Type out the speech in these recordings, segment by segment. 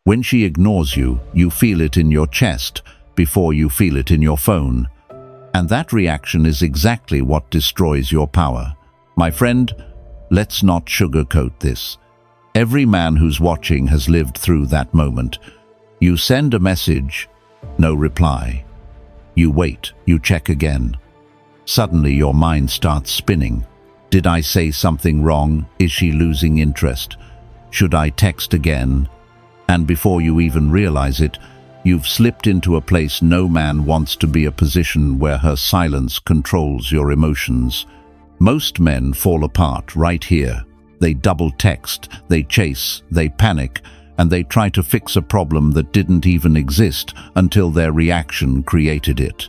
When she ignores you, you feel it in your chest before you feel it in your phone. And that reaction is exactly what destroys your power. My friend, let's not sugarcoat this. Every man who's watching has lived through that moment. You send a message, no reply. You wait, you check again. Suddenly your mind starts spinning. Did I say something wrong? Is she losing interest? Should I text again? And before you even realize it, you've slipped into a place no man wants to be, a position where her silence controls your emotions. Most men fall apart right here. They double text, they chase, they panic, and they try to fix a problem that didn't even exist until their reaction created it.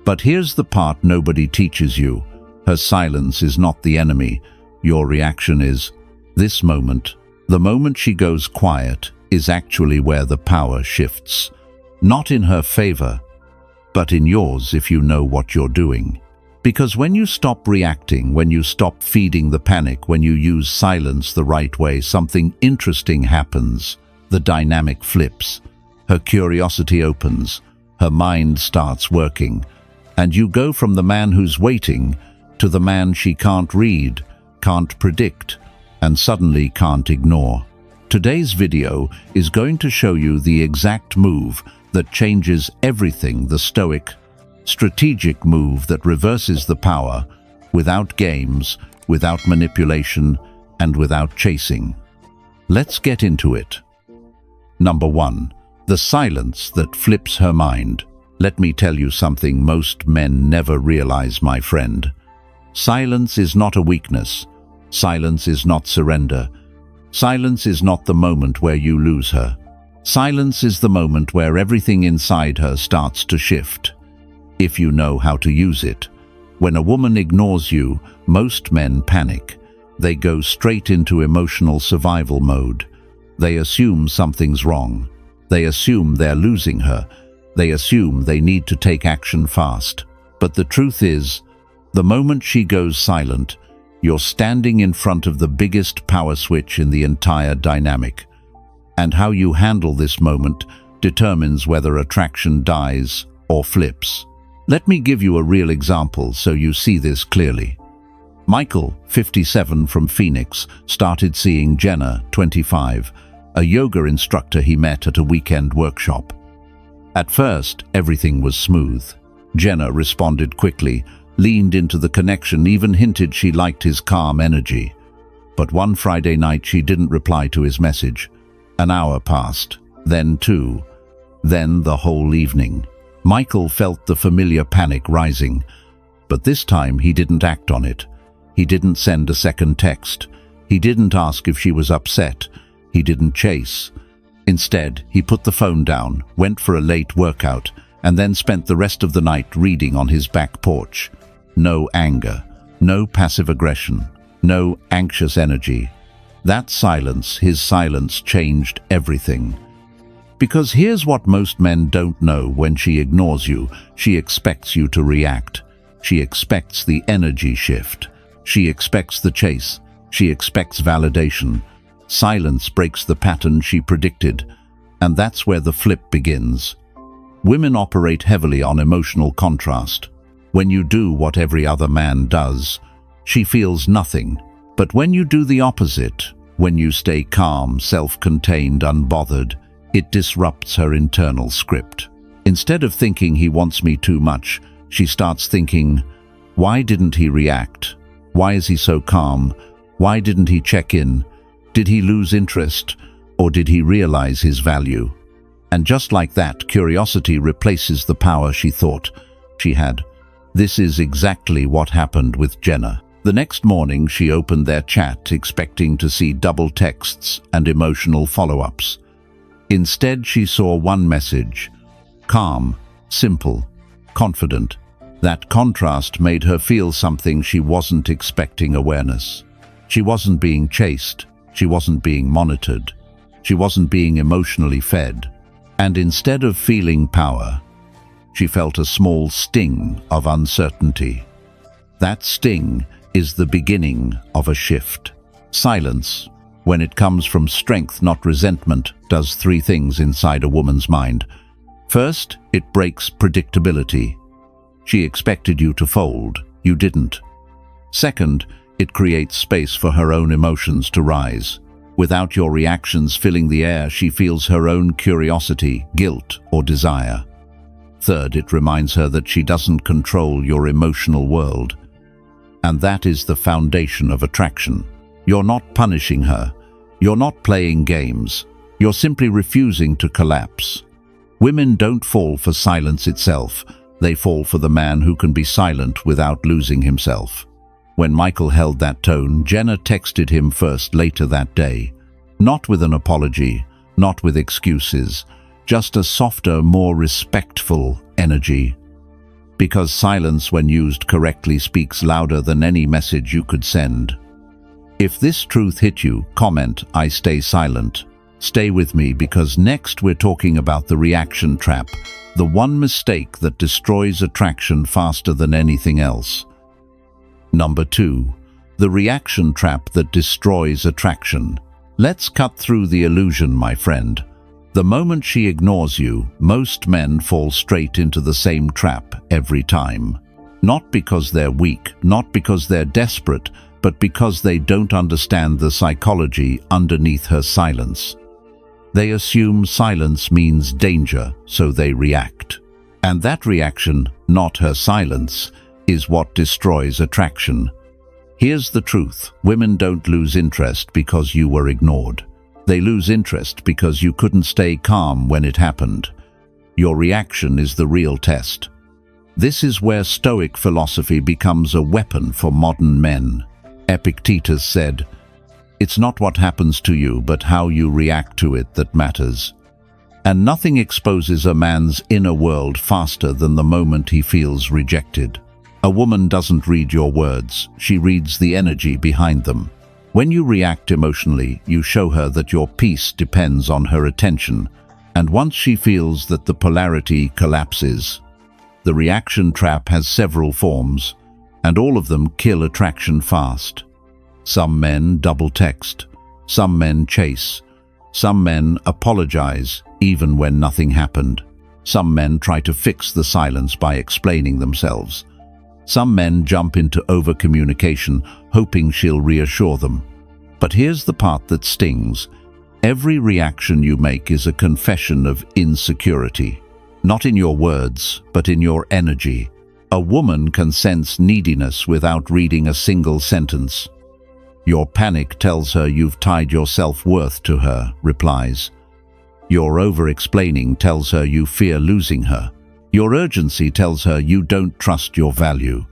But here's the part nobody teaches you. Her silence is not the enemy. Your reaction is. This moment, the moment she goes quiet, is actually where the power shifts. Not in her favor, but in yours if you know what you're doing. Because when you stop reacting, when you stop feeding the panic, when you use silence the right way, something interesting happens. The dynamic flips. Her curiosity opens. Her mind starts working. And you go from the man who's waiting to the man she can't read, can't predict, and suddenly can't ignore. Today's video is going to show you the exact move that changes everything, the Stoic, strategic move that reverses the power without games, without manipulation, and without chasing. Let's get into it. Number 1. The silence that flips her mind. Let me tell you something most men never realize, my friend. Silence is not a weakness. Silence is not surrender. Silence is not the moment where you lose her. Silence is the moment where everything inside her starts to shift. If you know how to use it. When a woman ignores you, most men panic. They go straight into emotional survival mode. They assume something's wrong. They assume they're losing her. They assume they need to take action fast. But the truth is, the moment she goes silent, you're standing in front of the biggest power switch in the entire dynamic. And how you handle this moment determines whether attraction dies or flips. Let me give you a real example so you see this clearly. Michael, 57, from Phoenix, started seeing Jenna, 25, a yoga instructor he met at a weekend workshop. At first, everything was smooth. Jenna responded quickly, leaned into the connection, even hinted she liked his calm energy. But one Friday night she didn't reply to his message. An hour passed, then 2, then the whole evening. Michael felt the familiar panic rising, but this time he didn't act on it. He didn't send a second text. He didn't ask if she was upset. He didn't chase. Instead, he put the phone down, went for a late workout, and then spent the rest of the night reading on his back porch. No anger, no passive aggression, no anxious energy. That silence, his silence, changed everything. Because here's what most men don't know: when she ignores you, she expects you to react. She expects the energy shift. She expects the chase. She expects validation. Silence breaks the pattern she predicted, and that's where the flip begins. Women operate heavily on emotional contrast. When you do what every other man does, she feels nothing. But when you do the opposite, when you stay calm, self-contained, unbothered, it disrupts her internal script. Instead of thinking he wants me too much, she starts thinking, why didn't he react? Why is he so calm? Why didn't he check in? Did he lose interest, or did he realize his value? And just like that, curiosity replaces the power she thought she had. This is exactly what happened with Jenna. The next morning, she opened their chat expecting to see double texts and emotional follow-ups. Instead, she saw one message: calm, simple, confident. That contrast made her feel something she wasn't expecting: awareness. She wasn't being chased. She wasn't being monitored. She wasn't being emotionally fed. And instead of feeling power, she felt a small sting of uncertainty. That sting is the beginning of a shift. Silence, when it comes from strength, not resentment, does three things inside a woman's mind. First, it breaks predictability. She expected you to fold. You didn't. Second, it creates space for her own emotions to rise. Without your reactions filling the air, she feels her own curiosity, guilt, or desire. Third, it reminds her that she doesn't control your emotional world. And that is the foundation of attraction. You're not punishing her. You're not playing games. You're simply refusing to collapse. Women don't fall for silence itself. They fall for the man who can be silent without losing himself. When Michael held that tone, Jenna texted him first later that day. Not with an apology, not with excuses, just a softer, more respectful energy. Because silence, when used correctly, speaks louder than any message you could send. If this truth hit you, comment, "I stay silent." Stay with me, because next we're talking about the reaction trap, the one mistake that destroys attraction faster than anything else. Number 2. The reaction trap that destroys attraction. Let's cut through the illusion, my friend. The moment she ignores you, most men fall straight into the same trap every time. Not because they're weak, not because they're desperate, but because they don't understand the psychology underneath her silence. They assume silence means danger, so they react. And that reaction, not her silence, is what destroys attraction. Here's the truth: women don't lose interest because you were ignored. They lose interest because you couldn't stay calm when it happened. Your reaction is the real test. This is where Stoic philosophy becomes a weapon for modern men. Epictetus said, "It's not what happens to you, but how you react to it that matters." And nothing exposes a man's inner world faster than the moment he feels rejected. A woman doesn't read your words, she reads the energy behind them. When you react emotionally, you show her that your peace depends on her attention, and once she feels that the polarity collapses. The reaction trap has several forms, and all of them kill attraction fast. Some men double text, some men chase, some men apologize even when nothing happened. Some men try to fix the silence by explaining themselves. Some men jump into over-communication, hoping she'll reassure them. But here's the part that stings. Every reaction you make is a confession of insecurity. Not in your words, but in your energy. A woman can sense neediness without reading a single sentence. Your panic tells her you've tied your self-worth to her, replies. Your over-explaining tells her you fear losing her. Your urgency tells her you don't trust your value.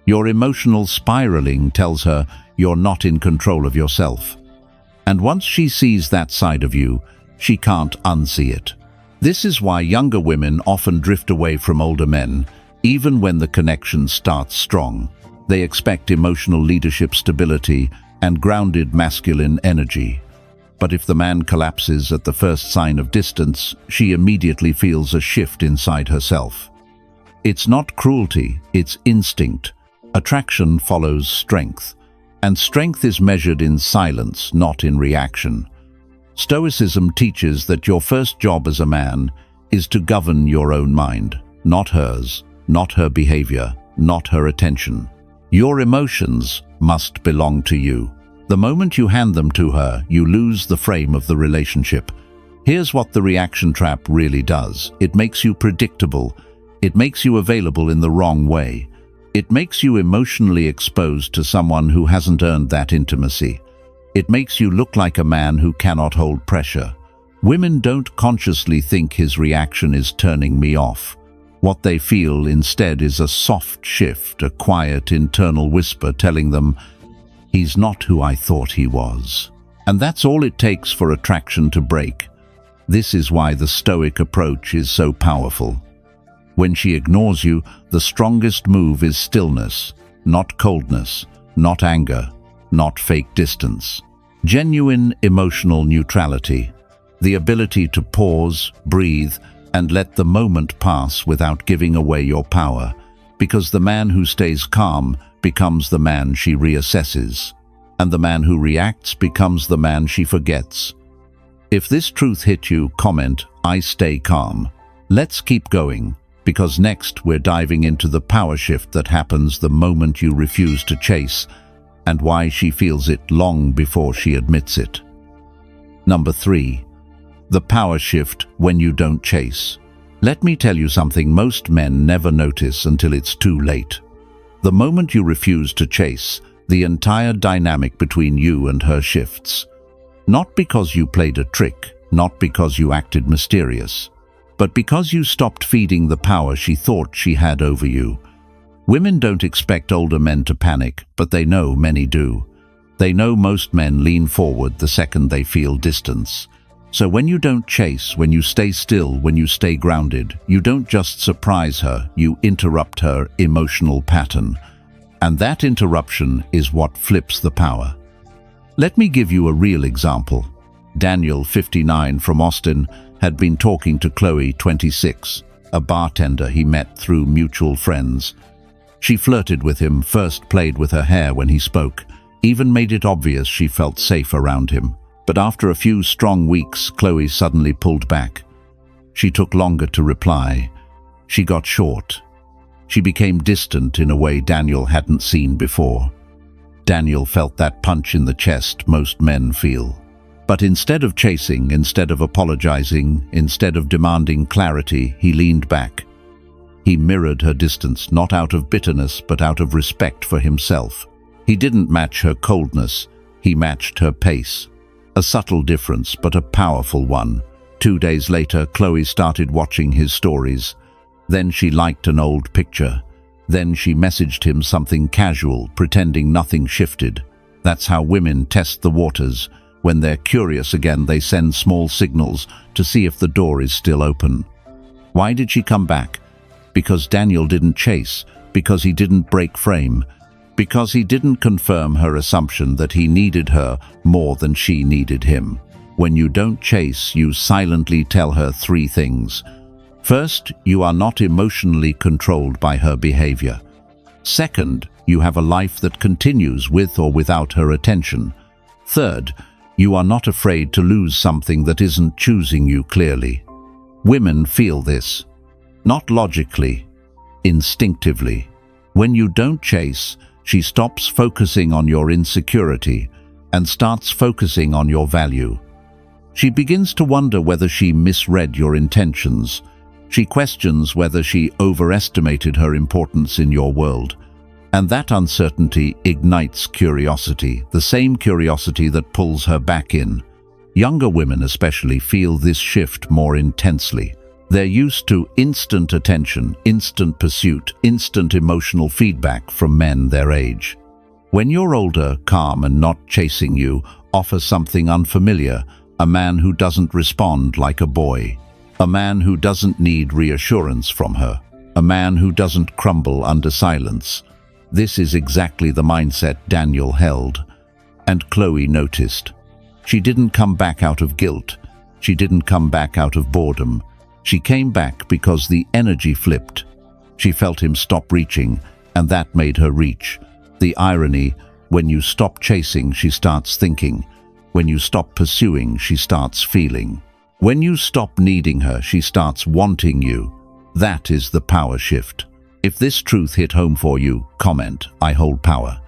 Your emotional spiraling tells her you're not in control of yourself. And once she sees that side of you, she can't unsee it. This is why younger women often drift away from older men, even when the connection starts strong. They expect emotional leadership stability and grounded masculine energy. But if the man collapses at the first sign of distance, she immediately feels a shift inside herself. It's not cruelty, it's instinct. Attraction follows strength, and strength is measured in silence, not in reaction. Stoicism teaches that your first job as a man is to govern your own mind, not hers, not her behavior, not her attention. Your emotions must belong to you. The moment you hand them to her, you lose the frame of the relationship. Here's what the reaction trap really does. It makes you predictable. It makes you available in the wrong way. It makes you emotionally exposed to someone who hasn't earned that intimacy. It makes you look like a man who cannot hold pressure. Women don't consciously think his reaction is turning me off. What they feel instead is a soft shift, a quiet internal whisper telling them, "He's not who I thought he was." And that's all it takes for attraction to break. This is why the Stoic approach is so powerful. When she ignores you, the strongest move is stillness, not coldness, not anger, not fake distance. Genuine emotional neutrality, the ability to pause, breathe, and let the moment pass without giving away your power, because the man who stays calm becomes the man she reassesses. and the man who reacts becomes the man she forgets. If this truth hit you, comment, "I stay calm." Let's keep going, because next we're diving into the power shift that happens the moment you refuse to chase, and why she feels it long before she admits it. Number 3. The power shift when you don't chase. Let me tell you something most men never notice until it's too late. The moment you refuse to chase, the entire dynamic between you and her shifts. Not because you played a trick, not because you acted mysterious, but because you stopped feeding the power she thought she had over you. Women don't expect older men to panic, but they know many do. They know most men lean forward the second they feel distance. So when you don't chase, when you stay still, when you stay grounded, you don't just surprise her, you interrupt her emotional pattern. And that interruption is what flips the power. Let me give you a real example. Daniel, 59, from Austin, had been talking to Chloe, 26, a bartender he met through mutual friends. She flirted with him, first played with her hair when he spoke, even made it obvious she felt safe around him. But after a few strong weeks, Chloe suddenly pulled back. She took longer to reply. She got short. She became distant in a way Daniel hadn't seen before. Daniel felt that punch in the chest most men feel. But instead of chasing, instead of apologizing, instead of demanding clarity, he leaned back. He mirrored her distance, not out of bitterness, but out of respect for himself. He didn't match her coldness, he matched her pace. A subtle difference, but a powerful one. 2 days later, Chloe started watching his stories. Then she liked an old picture. Then she messaged him something casual, pretending nothing shifted. That's how women test the waters. When they're curious again, they send small signals to see if the door is still open. Why did she come back? Because Daniel didn't chase, because he didn't break frame, because he didn't confirm her assumption that he needed her more than she needed him. When you don't chase, you silently tell her 3 things. First, you are not emotionally controlled by her behavior. Second, you have a life that continues with or without her attention. Third, you are not afraid to lose something that isn't choosing you clearly. Women feel this. Not logically, instinctively. When you don't chase, she stops focusing on your insecurity and starts focusing on your value. She begins to wonder whether she misread your intentions. She questions whether she overestimated her importance in your world. And that uncertainty ignites curiosity, the same curiosity that pulls her back in. Younger women especially feel this shift more intensely. They're used to instant attention, instant pursuit, instant emotional feedback from men their age. When you're older, calm and not chasing you, offer something unfamiliar, a man who doesn't respond like a boy, a man who doesn't need reassurance from her, a man who doesn't crumble under silence. This is exactly the mindset Daniel held, and Chloe noticed. She didn't come back out of guilt. She didn't come back out of boredom. She came back because the energy flipped. She felt him stop reaching, and that made her reach. The irony, when you stop chasing, she starts thinking. When you stop pursuing, she starts feeling. When you stop needing her, she starts wanting you. That is the power shift. If this truth hit home for you, comment, "I hold power."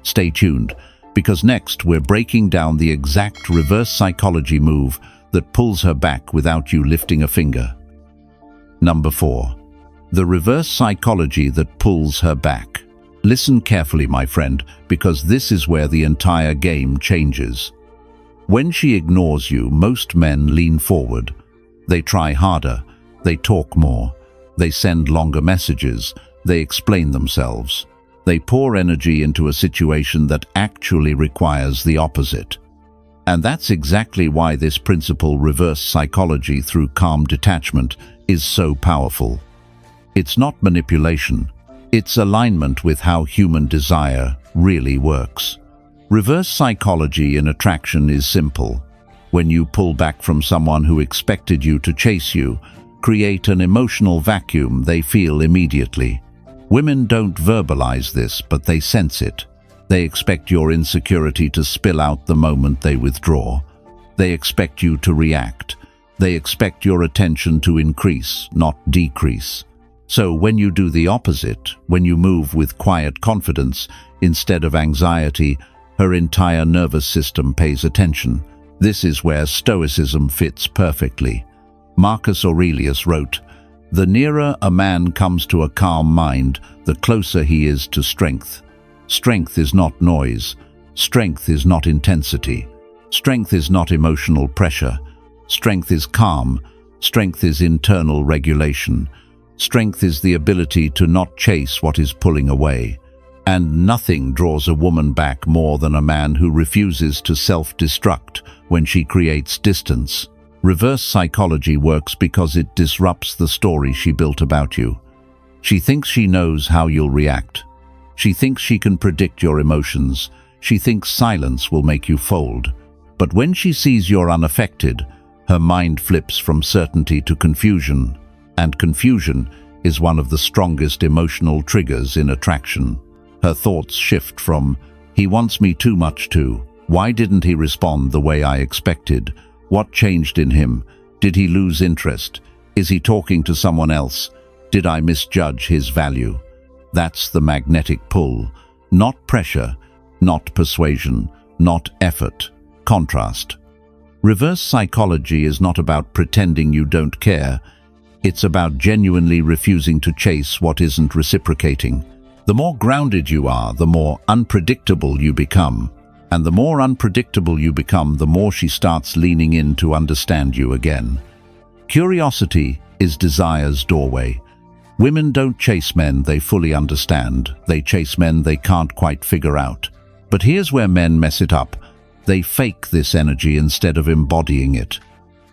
Stay tuned, because next we're breaking down the exact reverse psychology move that pulls her back without you lifting a finger. Number 4. The reverse psychology that pulls her back. Listen carefully, my friend, because this is where the entire game changes. When she ignores you, most men lean forward. They try harder, they talk more, they send longer messages, they explain themselves. They pour energy into a situation that actually requires the opposite. And that's exactly why this principle, reverse psychology through calm detachment, is so powerful. It's not manipulation, it's alignment with how human desire really works. Reverse psychology in attraction is simple. When you pull back from someone who expected you to chase you, create an emotional vacuum they feel immediately. Women don't verbalize this, but they sense it. They expect your insecurity to spill out the moment they withdraw. They expect you to react. They expect your attention to increase, not decrease. So when you do the opposite, when you move with quiet confidence instead of anxiety, her entire nervous system pays attention. This is where Stoicism fits perfectly. Marcus Aurelius wrote, "The nearer a man comes to a calm mind, the closer he is to strength. Strength is not noise. Strength is not intensity. Strength is not emotional pressure. Strength is calm. Strength is internal regulation. Strength is the ability to not chase what is pulling away. And nothing draws a woman back more than a man who refuses to self-destruct when she creates distance. Reverse psychology works because it disrupts the story she built about you. She thinks she knows how you'll react. She thinks she can predict your emotions. She thinks silence will make you fold. But when she sees you're unaffected, her mind flips from certainty to confusion. And confusion is one of the strongest emotional triggers in attraction. Her thoughts shift from, "He wants me too much," to, "Why didn't he respond the way I expected? What changed in him? Did he lose interest? Is he talking to someone else? Did I misjudge his value?" That's the magnetic pull. Not pressure, not persuasion, not effort. Contrast. Reverse psychology is not about pretending you don't care. It's about genuinely refusing to chase what isn't reciprocating. The more grounded you are, the more unpredictable you become. And the more unpredictable you become, the more she starts leaning in to understand you again. Curiosity is desire's doorway. Women don't chase men they fully understand. They chase men they can't quite figure out. But here's where men mess it up. They fake this energy instead of embodying it.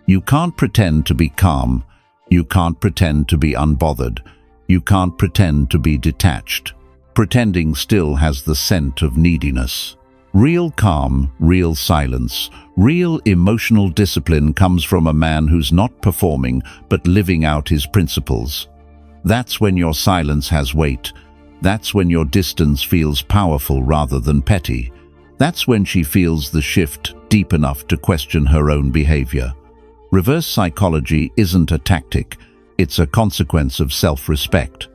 You can't pretend to be calm. You can't pretend to be unbothered. You can't pretend to be detached. Pretending still has the scent of neediness. Real calm, real silence, real emotional discipline comes from a man who's not performing but living out his principles. That's when your silence has weight. That's when your distance feels powerful rather than petty. That's when she feels the shift deep enough to question her own behavior. Reverse psychology isn't a tactic, it's a consequence of self-respect.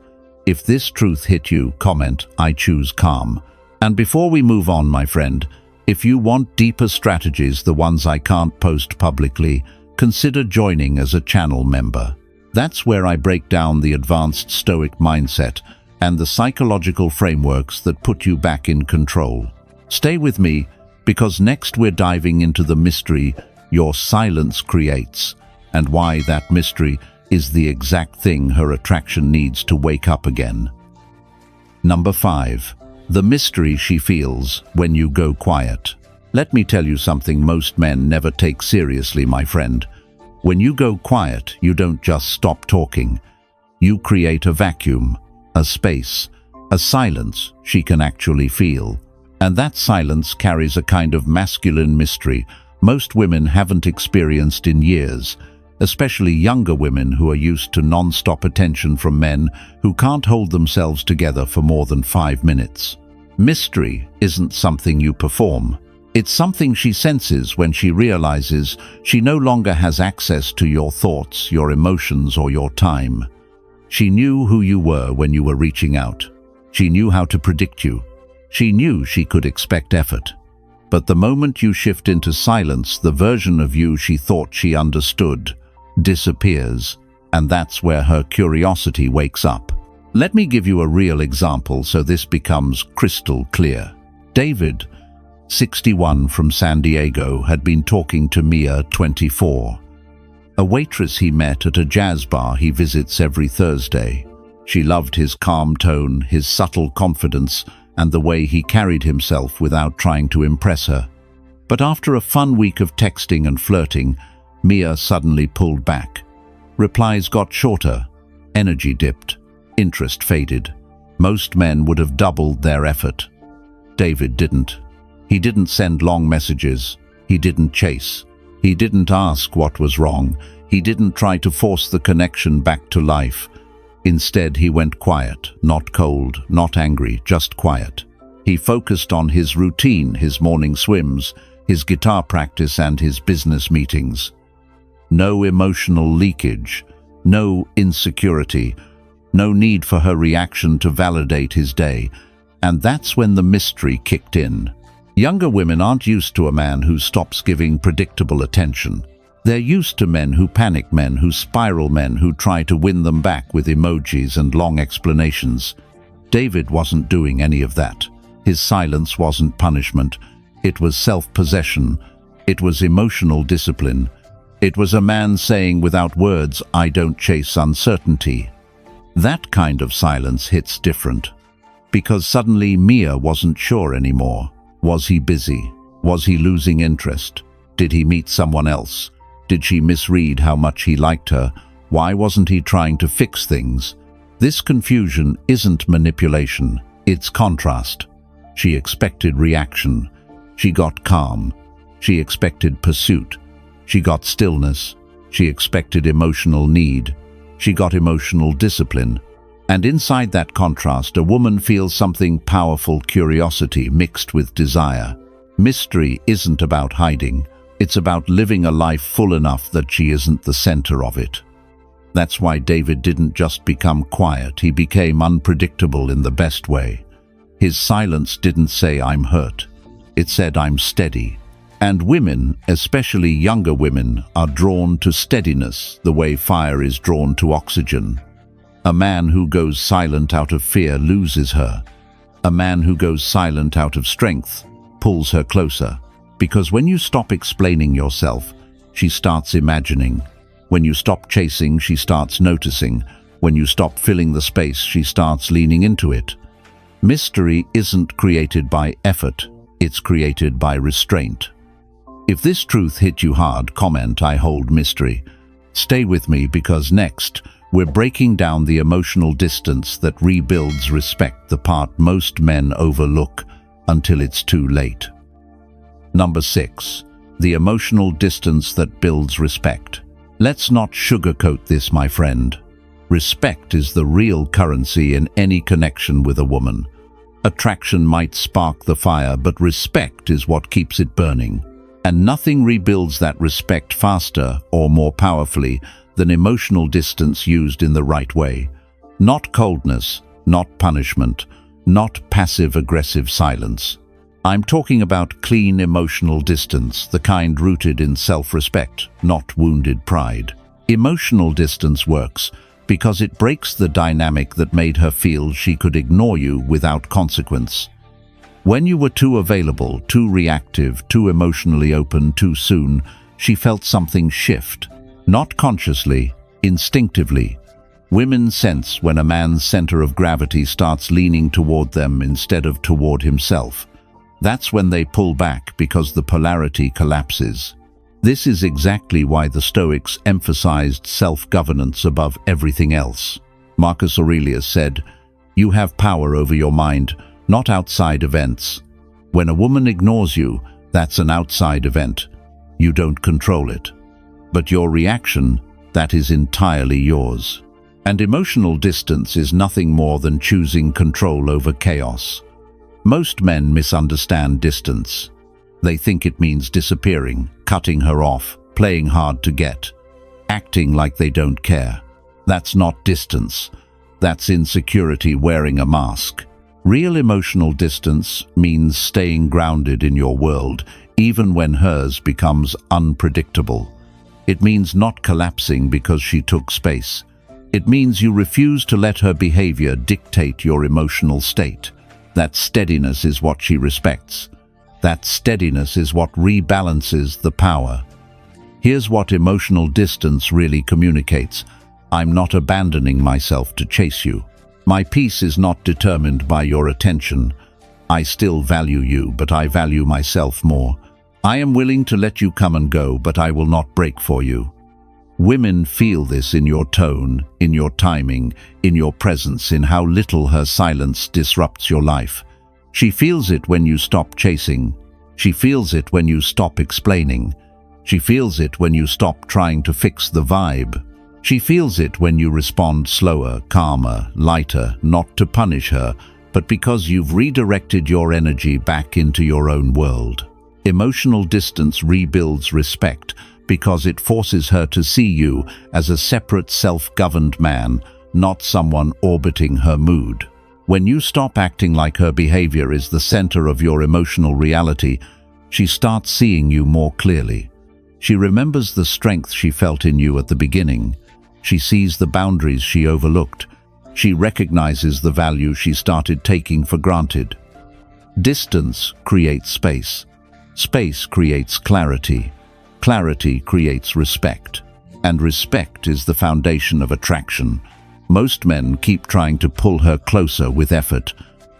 If this truth hit you, comment, "I choose calm." And before we move on, my friend, if you want deeper strategies, the ones I can't post publicly, consider joining as a channel member. That's where I break down the advanced Stoic mindset and the psychological frameworks that put you back in control. Stay with me, because next we're diving into the mystery your silence creates, and why that mystery is the exact thing her attraction needs to wake up again. Number 5. The mystery she feels when you go quiet. Let me tell you something most men never take seriously, my friend. When you go quiet, you don't just stop talking. You create a vacuum, a space, a silence she can actually feel. And that silence carries a kind of masculine mystery most women haven't experienced in years, especially younger women who are used to non-stop attention from men who can't hold themselves together for more than 5 minutes. Mystery isn't something you perform. It's something she senses when she realizes she no longer has access to your thoughts, your emotions, or your time. She knew who you were when you were reaching out. She knew how to predict you. She knew she could expect effort. But the moment you shift into silence, the version of you she thought she understood disappears, and that's where her curiosity wakes up. Let me give you a real example so this becomes crystal clear. David, 61, from San Diego, had been talking to Mia, 24, a waitress he met at a jazz bar he visits every Thursday. She loved his calm tone, his subtle confidence, and the way he carried himself without trying to impress her. But after a fun week of texting and flirting, Mia suddenly pulled back. Replies got shorter, energy dipped, interest faded. Most men would have doubled their effort. David didn't. He didn't send long messages. He didn't chase. He didn't ask what was wrong. He didn't try to force the connection back to life. Instead, he went quiet, not cold, not angry, just quiet. He focused on his routine, his morning swims, his guitar practice, and his business meetings. No emotional leakage, no insecurity, no need for her reaction to validate his day. And that's when the mystery kicked in. Younger women aren't used to a man who stops giving predictable attention. They're used to men who panic, men who spiral, men who try to win them back with emojis and long explanations. David wasn't doing any of that. His silence wasn't punishment. It was self-possession. It was emotional discipline. It was a man saying without words, "I don't chase uncertainty." That kind of silence hits different. Because suddenly Mia wasn't sure anymore. Was he busy? Was he losing interest? Did he meet someone else? Did she misread how much he liked her? Why wasn't he trying to fix things? This confusion isn't manipulation, it's contrast. She expected reaction. She got calm. She expected pursuit. She got stillness. She expected emotional need. She got emotional discipline. And inside that contrast, a woman feels something powerful: curiosity mixed with desire. Mystery isn't about hiding. It's about living a life full enough that she isn't the center of it. That's why David didn't just become quiet, he became unpredictable in the best way. His silence didn't say, "I'm hurt." It said, "I'm steady." And women, especially younger women, are drawn to steadiness the way fire is drawn to oxygen. A man who goes silent out of fear loses her. A man who goes silent out of strength pulls her closer. Because when you stop explaining yourself, she starts imagining. When you stop chasing, she starts noticing. When you stop filling the space, she starts leaning into it. Mystery isn't created by effort, it's created by restraint. If this truth hit you hard, comment, "I hold mystery." Stay with me, because next, we're breaking down the emotional distance that rebuilds respect, the part most men overlook until it's too late. Number 6. The emotional distance that builds respect. Let's not sugarcoat this, my friend. Respect is the real currency in any connection with a woman. Attraction might spark the fire, but respect is what keeps it burning. And nothing rebuilds that respect faster or more powerfully than emotional distance used in the right way. Not coldness, not punishment, not passive-aggressive silence. I'm talking about clean emotional distance, the kind rooted in self-respect, not wounded pride. Emotional distance works because it breaks the dynamic that made her feel she could ignore you without consequence. When you were too available, too reactive, too emotionally open too soon, she felt something shift. Not consciously, instinctively. Women sense when a man's center of gravity starts leaning toward them instead of toward himself. That's when they pull back, because the polarity collapses. This is exactly why the Stoics emphasized self-governance above everything else. Marcus Aurelius said, "You have power over your mind, not outside events. When a woman ignores you, that's an outside event. You don't control it. But your reaction, that is entirely yours." And emotional distance is nothing more than choosing control over chaos. Most men misunderstand distance. They think it means disappearing, cutting her off, playing hard to get, acting like they don't care. That's not distance. That's insecurity wearing a mask. Real emotional distance means staying grounded in your world, even when hers becomes unpredictable. It means not collapsing because she took space. It means you refuse to let her behavior dictate your emotional state. That steadiness is what she respects. That steadiness is what rebalances the power. Here's what emotional distance really communicates. I'm not abandoning myself to chase you. My peace is not determined by your attention. I still value you, but I value myself more. I am willing to let you come and go, but I will not break for you. Women feel this in your tone, in your timing, in your presence, in how little her silence disrupts your life. She feels it when you stop chasing. She feels it when you stop explaining. She feels it when you stop trying to fix the vibe. She feels it when you respond slower, calmer, lighter, not to punish her, but because you've redirected your energy back into your own world. Emotional distance rebuilds respect because it forces her to see you as a separate, self-governed man, not someone orbiting her mood. When you stop acting like her behavior is the center of your emotional reality, she starts seeing you more clearly. She remembers the strength she felt in you at the beginning. She sees the boundaries she overlooked. She recognizes the value she started taking for granted. Distance creates space. Space creates clarity. Clarity creates respect. And respect is the foundation of attraction. Most men keep trying to pull her closer with effort.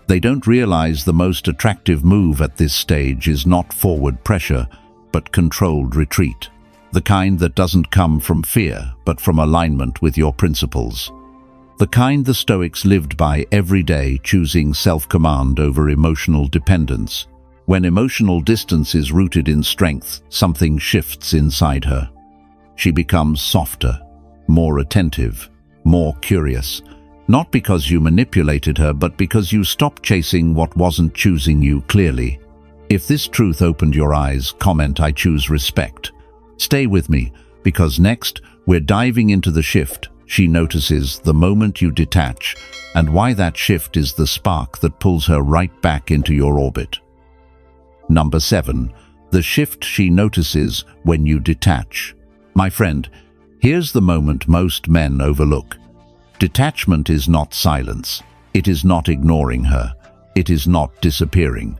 They don't realize the most attractive move at this stage is not forward pressure, but controlled retreat. The kind that doesn't come from fear, but from alignment with your principles. The kind the Stoics lived by every day, choosing self-command over emotional dependence. When emotional distance is rooted in strength, something shifts inside her. She becomes softer, more attentive, more curious. Not because you manipulated her, but because you stopped chasing what wasn't choosing you clearly. If this truth opened your eyes, comment "I choose respect." Stay with me, because next we're diving into the shift she notices the moment you detach, and why that shift is the spark that pulls her right back into your orbit. Number 7. The shift she notices when you detach. My friend, here's the moment most men overlook. Detachment is not silence. It is not ignoring her. It is not disappearing.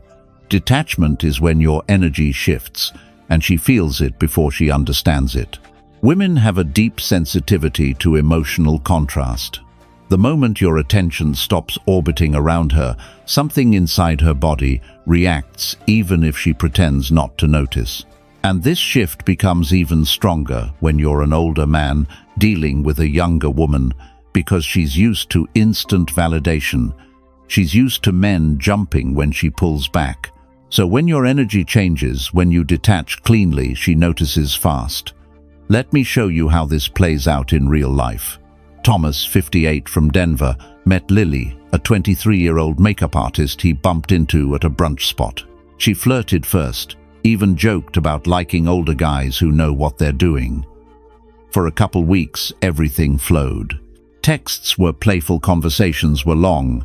Detachment is when your energy shifts, and she feels it before she understands it. Women have a deep sensitivity to emotional contrast. The moment your attention stops orbiting around her, something inside her body reacts even if she pretends not to notice. And this shift becomes even stronger when you're an older man dealing with a younger woman, because she's used to instant validation. She's used to men jumping when she pulls back. So when your energy changes, when you detach cleanly, she notices fast. Let me show you how this plays out in real life. Thomas, 58, from Denver, met Lily, a 23-year-old makeup artist he bumped into at a brunch spot. She flirted first, even joked about liking older guys who know what they're doing. For a couple weeks, everything flowed. Texts were playful, conversations were long,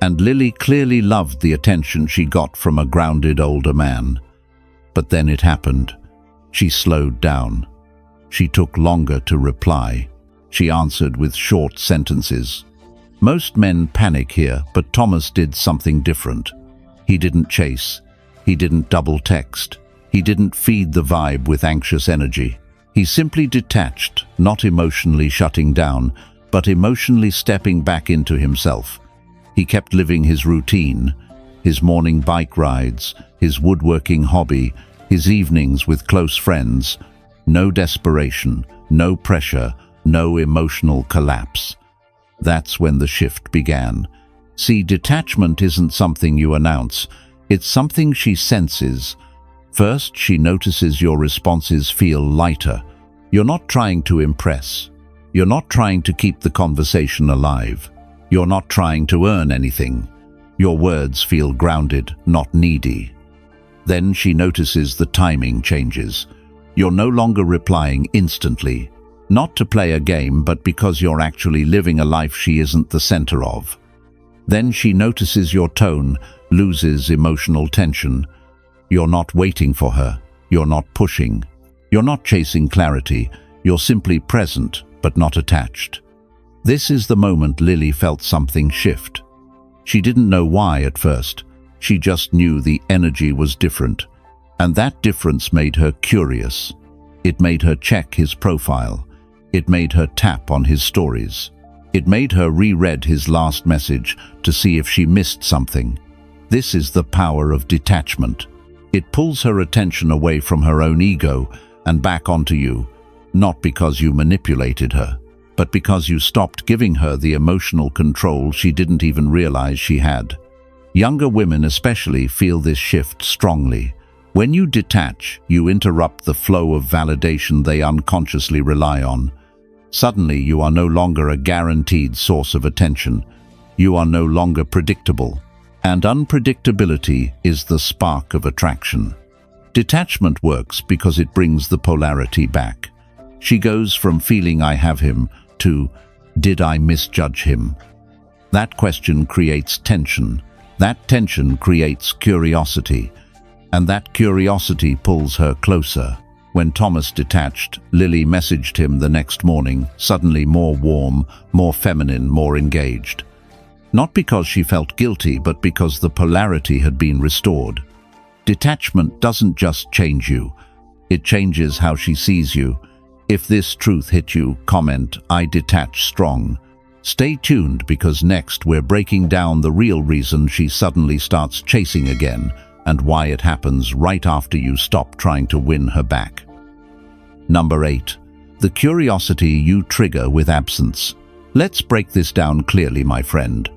and Lily clearly loved the attention she got from a grounded older man. But then it happened. She slowed down. She took longer to reply. She answered with short sentences. Most men panic here, but Thomas did something different. He didn't chase. He didn't double text. He didn't feed the vibe with anxious energy. He simply detached, not emotionally shutting down, but emotionally stepping back into himself. He kept living his routine, his morning bike rides, his woodworking hobby, his evenings with close friends. No desperation, no pressure, no emotional collapse. That's when the shift began. See, detachment isn't something you announce. It's something she senses. First, she notices your responses feel lighter. You're not trying to impress. You're not trying to keep the conversation alive. You're not trying to earn anything. Your words feel grounded, not needy. Then she notices the timing changes. You're no longer replying instantly, not to play a game, but because you're actually living a life she isn't the center of. Then she notices your tone loses emotional tension. You're not waiting for her. You're not pushing. You're not chasing clarity. You're simply present, but not attached. This is the moment Lily felt something shift. She didn't know why at first. She just knew the energy was different. And that difference made her curious. It made her check his profile. It made her tap on his stories. It made her reread his last message to see if she missed something. This is the power of detachment. It pulls her attention away from her own ego and back onto you, not because you manipulated her, but because you stopped giving her the emotional control she didn't even realize she had. Younger women especially feel this shift strongly. When you detach, you interrupt the flow of validation they unconsciously rely on. Suddenly, you are no longer a guaranteed source of attention. You are no longer predictable. And unpredictability is the spark of attraction. Detachment works because it brings the polarity back. She goes from feeling I have him to did I misjudge him? That question creates tension. That tension creates curiosity. And that curiosity pulls her closer. When Thomas detached, Lily messaged him the next morning, suddenly more warm, more feminine, more engaged. Not because she felt guilty, but because the polarity had been restored. Detachment doesn't just change you, it changes how she sees you. If this truth hit you, comment, I detach strong. Stay tuned because next we're breaking down the real reason she suddenly starts chasing again and why it happens right after you stop trying to win her back. Number 8. The curiosity you trigger with absence. Let's break this down clearly, my friend.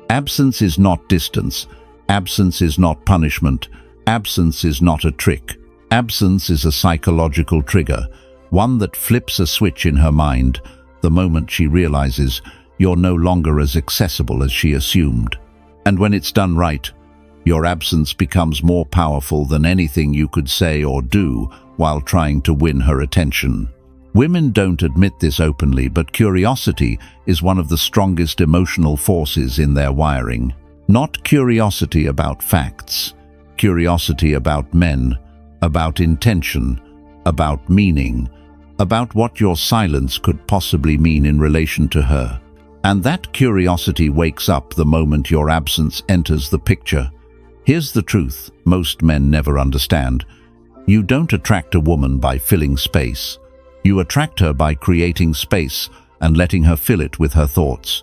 Absence is not distance. Absence is not punishment. Absence is not a trick. Absence is a psychological trigger, one that flips a switch in her mind the moment she realizes you're no longer as accessible as she assumed. And when it's done right, your absence becomes more powerful than anything you could say or do while trying to win her attention. Women don't admit this openly, but curiosity is one of the strongest emotional forces in their wiring. Not curiosity about facts, curiosity about men, about intention, about meaning, about what your silence could possibly mean in relation to her. And that curiosity wakes up the moment your absence enters the picture. Here's the truth most men never understand. You don't attract a woman by filling space. You attract her by creating space and letting her fill it with her thoughts.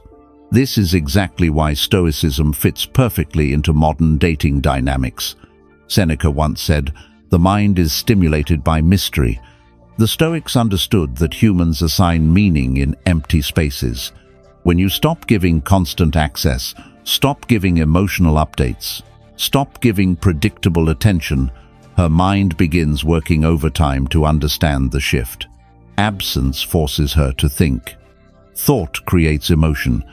This is exactly why Stoicism fits perfectly into modern dating dynamics. Seneca once said, "The mind is stimulated by mystery." The Stoics understood that humans assign meaning in empty spaces. When you stop giving constant access, stop giving emotional updates, stop giving predictable attention, her mind begins working overtime to understand the shift. Absence forces her to think. Thought creates emotion.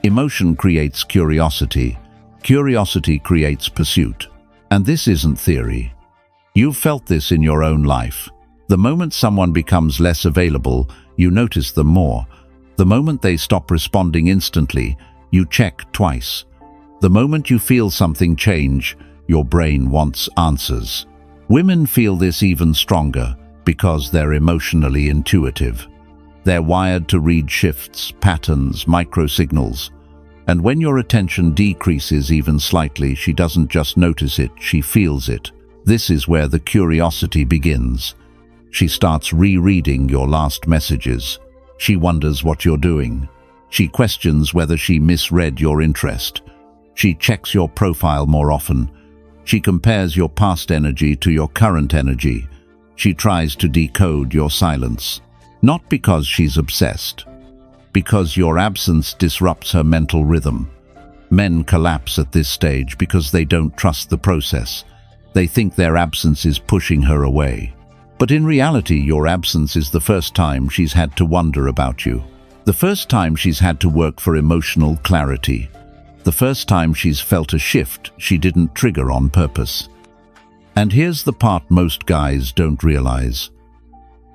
Emotion creates curiosity. Curiosity creates pursuit. And this isn't theory. You've felt this in your own life. The moment someone becomes less available, you notice them more. The moment they stop responding instantly, you check twice. The moment you feel something change, your brain wants answers. Women feel this even stronger because they're emotionally intuitive. They're wired to read shifts, patterns, microsignals. And when your attention decreases even slightly, she doesn't just notice it, she feels it. This is where the curiosity begins. She starts rereading your last messages. She wonders what you're doing. She questions whether she misread your interest. She checks your profile more often. She compares your past energy to your current energy. She tries to decode your silence. Not because she's obsessed, because your absence disrupts her mental rhythm. Men collapse at this stage because they don't trust the process. They think their absence is pushing her away. But in reality, your absence is the first time she's had to wonder about you. The first time she's had to work for emotional clarity. The first time she's felt a shift she didn't trigger on purpose. And here's the part most guys don't realize.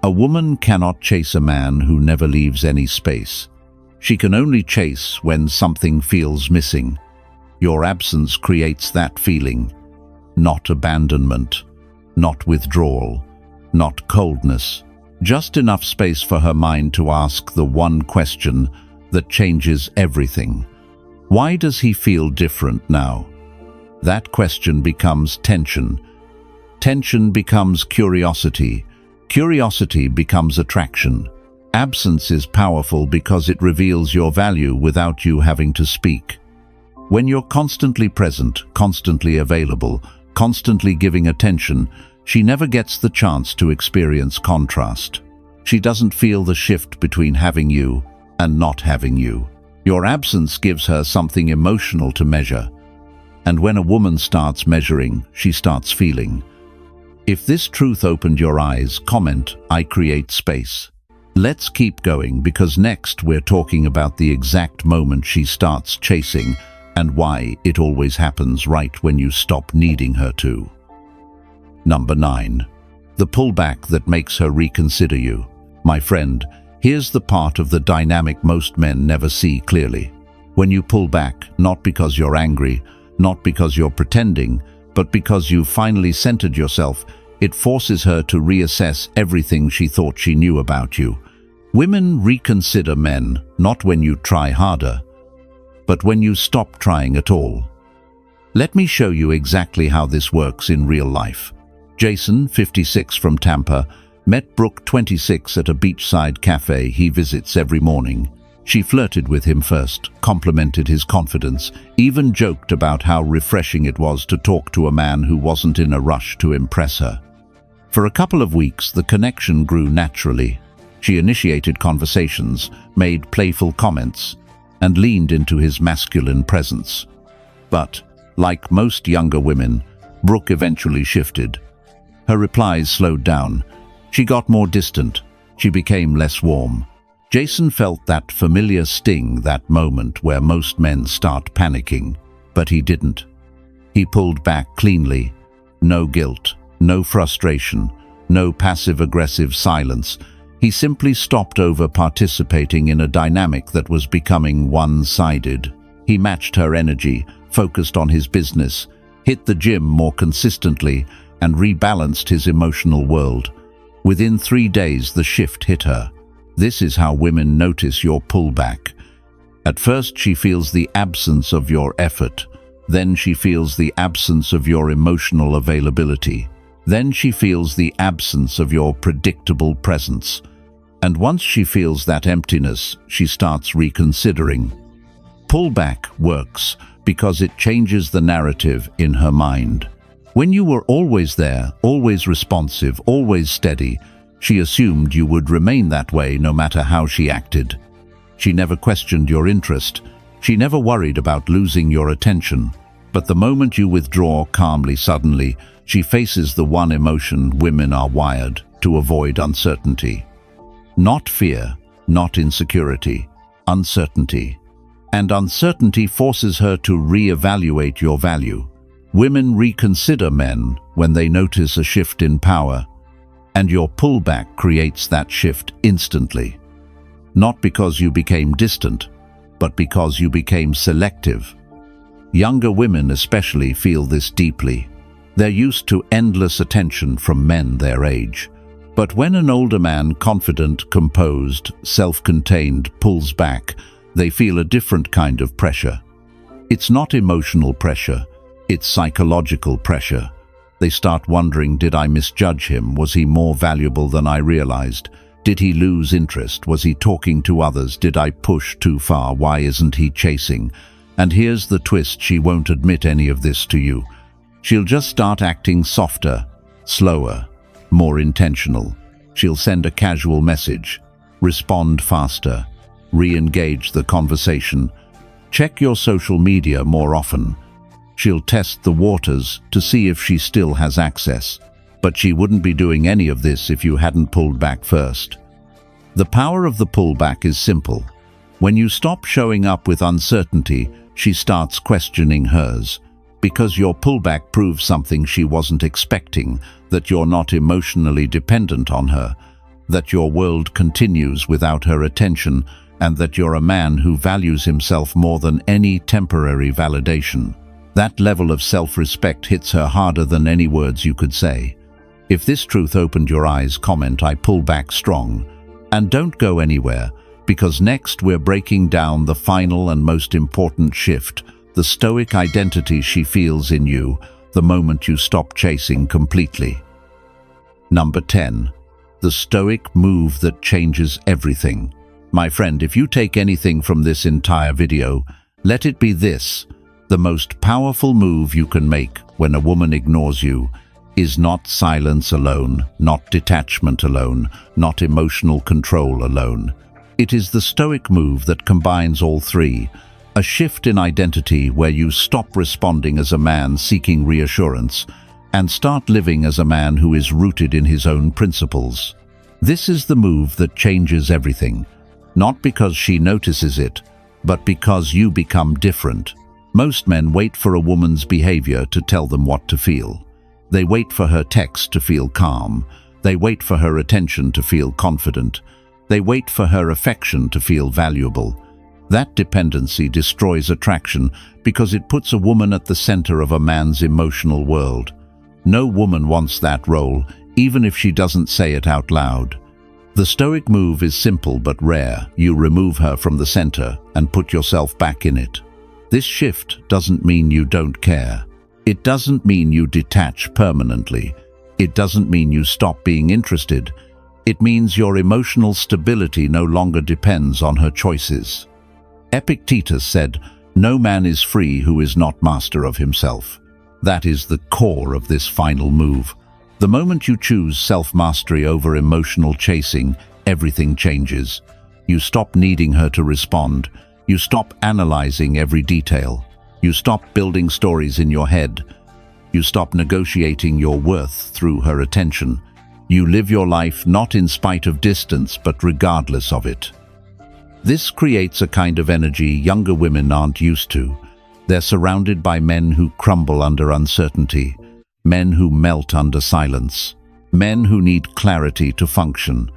A woman cannot chase a man who never leaves any space. She can only chase when something feels missing. Your absence creates that feeling. Not abandonment, not withdrawal, not coldness. Just enough space for her mind to ask the one question that changes everything. Why does he feel different now? That question becomes tension. Tension becomes curiosity. Curiosity becomes attraction. Absence is powerful because it reveals your value without you having to speak. When you're constantly present, constantly available, constantly giving attention, she never gets the chance to experience contrast. She doesn't feel the shift between having you and not having you. Your absence gives her something emotional to measure. And when a woman starts measuring, she starts feeling. If this truth opened your eyes, comment, I create space. Let's keep going because next we're talking about the exact moment she starts chasing and why it always happens right when you stop needing her to. Number 9. The pullback that makes her reconsider you. My friend, here's the part of the dynamic most men never see clearly. When you pull back, not because you're angry, not because you're pretending, but because you've finally centered yourself, it forces her to reassess everything she thought she knew about you. Women reconsider men, not when you try harder, but when you stop trying at all. Let me show you exactly how this works in real life. Jason, 56 from Tampa, met Brooke, 26, at a beachside cafe he visits every morning. She flirted with him first, complimented his confidence, even joked about how refreshing it was to talk to a man who wasn't in a rush to impress her. For a couple of weeks, the connection grew naturally. She initiated conversations, made playful comments, and leaned into his masculine presence. But, like most younger women, Brooke eventually shifted. Her replies slowed down. She got more distant. She became less warm. Jason felt that familiar sting, that moment where most men start panicking, but he didn't. He pulled back cleanly. No guilt, no frustration, no passive-aggressive silence. He simply stopped over-participating in a dynamic that was becoming one-sided. He matched her energy, focused on his business, hit the gym more consistently, and rebalanced his emotional world. Within 3 days, the shift hit her. This is how women notice your pullback. At first, she feels the absence of your effort. Then she feels the absence of your emotional availability. Then she feels the absence of your predictable presence. And once she feels that emptiness, she starts reconsidering. Pullback works because it changes the narrative in her mind. When you were always there, always responsive, always steady, she assumed you would remain that way no matter how she acted. She never questioned your interest. She never worried about losing your attention. But the moment you withdraw calmly, suddenly, she faces the one emotion women are wired to avoid: uncertainty. Not fear, not insecurity, uncertainty. And uncertainty forces her to reevaluate your value. Women reconsider men when they notice a shift in power, and your pullback creates that shift instantly. Not because you became distant, but because you became selective. Younger women especially feel this deeply. They're used to endless attention from men their age. But when an older man, confident, composed, self-contained, pulls back, they feel a different kind of pressure. It's not emotional pressure, it's psychological pressure. They start wondering, did I misjudge him? Was he more valuable than I realized? Did he lose interest? Was he talking to others? Did I push too far? Why isn't he chasing? And here's the twist: she won't admit any of this to you. She'll just start acting softer, slower, more intentional. She'll send a casual message, respond faster, re-engage the conversation, check your social media more often. She'll test the waters to see if she still has access. But she wouldn't be doing any of this if you hadn't pulled back first. The power of the pullback is simple. When you stop showing up with uncertainty, she starts questioning hers. Because your pullback proves something she wasn't expecting, that you're not emotionally dependent on her, that your world continues without her attention, and that you're a man who values himself more than any temporary validation. That level of self-respect hits her harder than any words you could say. If this truth opened your eyes, comment "I pull back strong." And don't go anywhere, because next we're breaking down the final and most important shift, the stoic identity she feels in you the moment you stop chasing completely. Number 10. The stoic move that changes everything. My friend, if you take anything from this entire video, let it be this: the most powerful move you can make when a woman ignores you is not silence alone, not detachment alone, not emotional control alone. It is the stoic move that combines all three: a shift in identity where you stop responding as a man seeking reassurance and start living as a man who is rooted in his own principles. This is the move that changes everything, not because she notices it, but because you become different. Most men wait for a woman's behavior to tell them what to feel. They wait for her text to feel calm. They wait for her attention to feel confident. They wait for her affection to feel valuable. That dependency destroys attraction because it puts a woman at the center of a man's emotional world. No woman wants that role, even if she doesn't say it out loud. The Stoic move is simple but rare. You remove her from the center and put yourself back in it. This shift doesn't mean you don't care. It doesn't mean you detach permanently. It doesn't mean you stop being interested. It means your emotional stability no longer depends on her choices. Epictetus said, "No man is free who is not master of himself." That is the core of this final move. The moment you choose self-mastery over emotional chasing, everything changes. You stop needing her to respond. You stop analyzing every detail. You stop building stories in your head. You stop negotiating your worth through her attention. You live your life not in spite of distance, but regardless of it. This creates a kind of energy younger women aren't used to. They're surrounded by men who crumble under uncertainty, men who melt under silence, men who need clarity to function.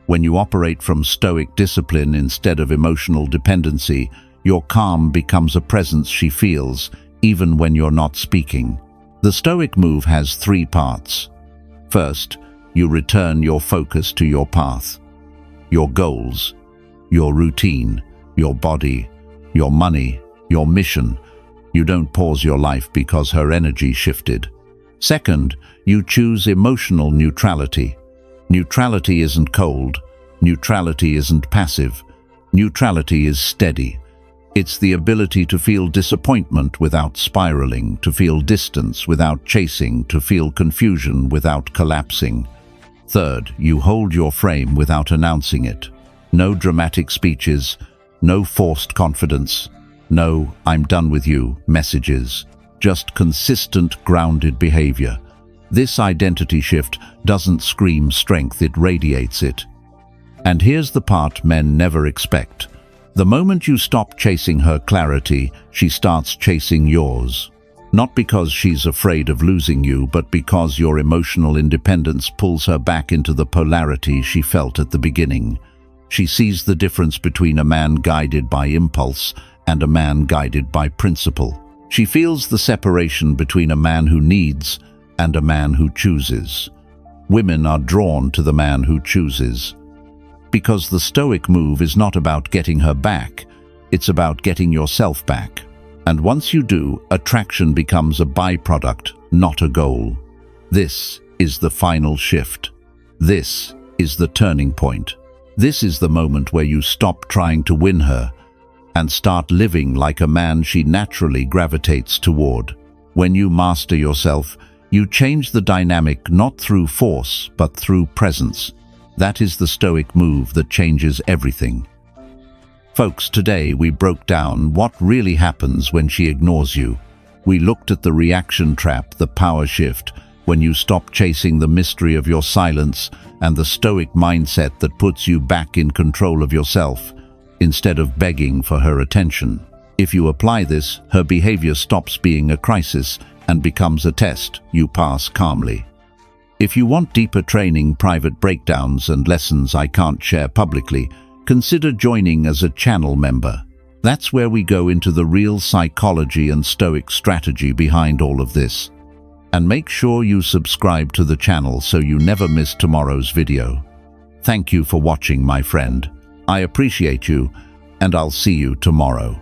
When you operate from Stoic discipline instead of emotional dependency, your calm becomes a presence she feels, even when you're not speaking. The Stoic move has 3 parts. First, you return your focus to your path, your goals, your routine, your body, your money, your mission. You don't pause your life because her energy shifted. Second, you choose emotional neutrality. Neutrality isn't cold. Neutrality isn't passive. Neutrality is steady. It's the ability to feel disappointment without spiraling, to feel distance without chasing, to feel confusion without collapsing. Third, you hold your frame without announcing it. No dramatic speeches, no forced confidence, no "I'm done with you" messages. Just consistent, grounded behavior. This identity shift doesn't scream strength, it radiates it. And here's the part men never expect. The moment you stop chasing her clarity, she starts chasing yours. Not because she's afraid of losing you, but because your emotional independence pulls her back into the polarity she felt at the beginning. She sees the difference between a man guided by impulse and a man guided by principle. She feels the separation between a man who needs and a man who chooses. Women are drawn to the man who chooses. Because the Stoic move is not about getting her back, it's about getting yourself back. And once you do, attraction becomes a byproduct, not a goal. This is the final shift. This is the turning point. This is the moment where you stop trying to win her and start living like a man she naturally gravitates toward. When you master yourself, you change the dynamic not through force, but through presence. That is the Stoic move that changes everything. Folks, today we broke down what really happens when she ignores you. We looked at the reaction trap, the power shift, when you stop chasing the mystery of your silence, and the Stoic mindset that puts you back in control of yourself, instead of begging for her attention. If you apply this, her behavior stops being a crisis and becomes a test you pass calmly. If you want deeper training, private breakdowns, and lessons I can't share publicly, consider joining as a channel member. That's where we go into the real psychology and Stoic strategy behind all of this. And make sure you subscribe to the channel so you never miss tomorrow's video. Thank you for watching, my friend. I appreciate you, and I'll see you tomorrow.